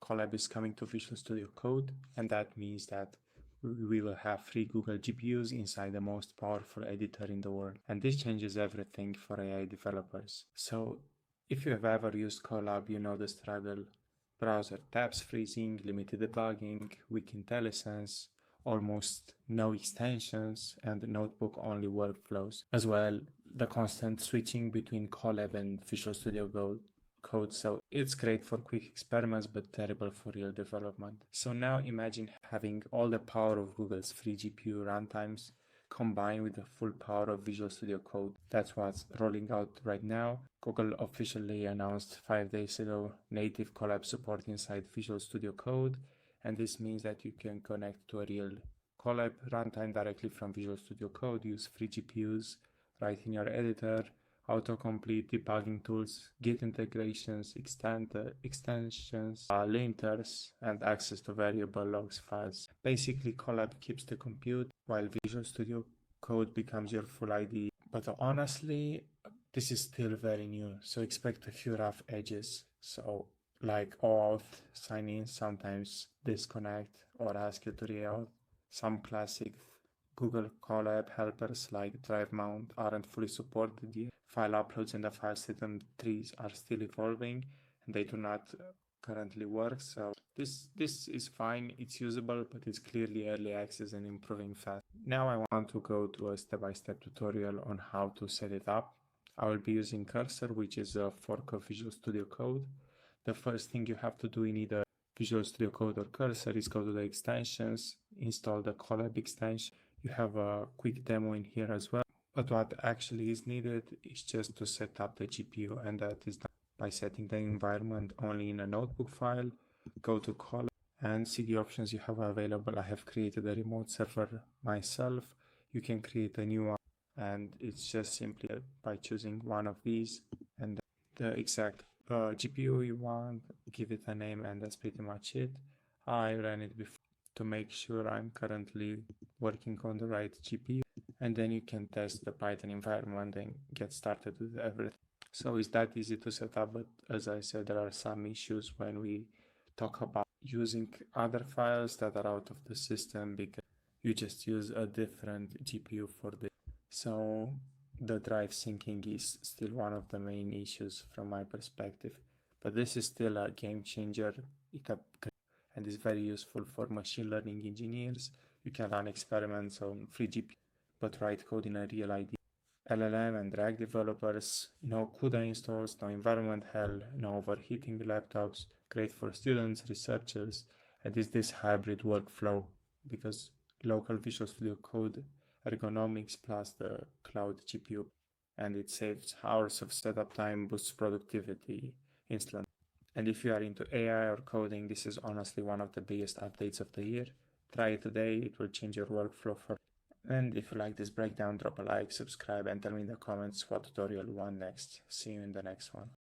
Colab is coming to Visual Studio Code, and that means that we will have free Google GPUs inside the most powerful editor in the world. And this changes everything for AI developers. So if you have ever used Colab, you know the struggle. Browser tabs freezing, limited debugging, weak IntelliSense, almost no extensions, and notebook-only workflows. As well, the constant switching between Colab and Visual Studio Code. So it's great for quick experiments, but terrible for real development. So now imagine having all the power of Google's free GPU runtimes combined with the full power of Visual Studio Code. That's what's rolling out right now. Google officially announced 5 days ago native Colab support inside Visual Studio Code, and this means that you can connect to a real Colab runtime directly from Visual Studio Code, use free GPUs, write in your editor, autocomplete, debugging tools, Git integrations, extensions, linters, and access to variable logs files. Basically, Colab keeps the compute while Visual Studio Code becomes your full IDE. But honestly, this is still very new, so expect a few rough edges. So like OAuth, sign in, sometimes disconnect or ask you to re-auth. Some classic Google Colab helpers like drive mount aren't fully supported yet. File uploads and the file system trees are still evolving and they do not currently work. So this is fine, it's usable, but it's clearly early access and improving fast. Now I want to go through a step-by-step tutorial on how to set it up. I will be using Cursor, which is a fork of Visual Studio Code. The first thing you have to do in either Visual Studio Code or Cursor is go to the extensions, install the Colab extension. You have a quick demo in here as well. But what actually is needed is just to set up the GPU, and that is done by setting the environment only in a notebook file. Go to Colab and see the options you have available. I have created a remote server myself. You can create a new one, and it's just simply by choosing one of these and the exact GPU you want, give it a name, and that's pretty much it. I ran it before to make sure I'm currently working on the right GPU, and then you can test the Python environment and get started with everything. So it's that easy to set up, but as I said, there are some issues when we talk about using other files that are out of the system because you just use a different GPU for this. So the drive syncing is still one of the main issues from my perspective, but this is still a game changer. And is very useful for machine learning engineers. You can run experiments on free GPU, but write code in a real IDE. LLM and RAG developers, no CUDA installs, no environment hell, no overheating laptops, great for students, researchers, and is this hybrid workflow because local Visual Studio Code ergonomics plus the cloud GPU, and it saves hours of setup time, boosts productivity instantly. And if you are into AI or coding, this is honestly one of the biggest updates of the year. Try it today, it will change your workflow for. And if you like this breakdown, drop a like, subscribe, and tell me in the comments what tutorial you want next. See you in the next one.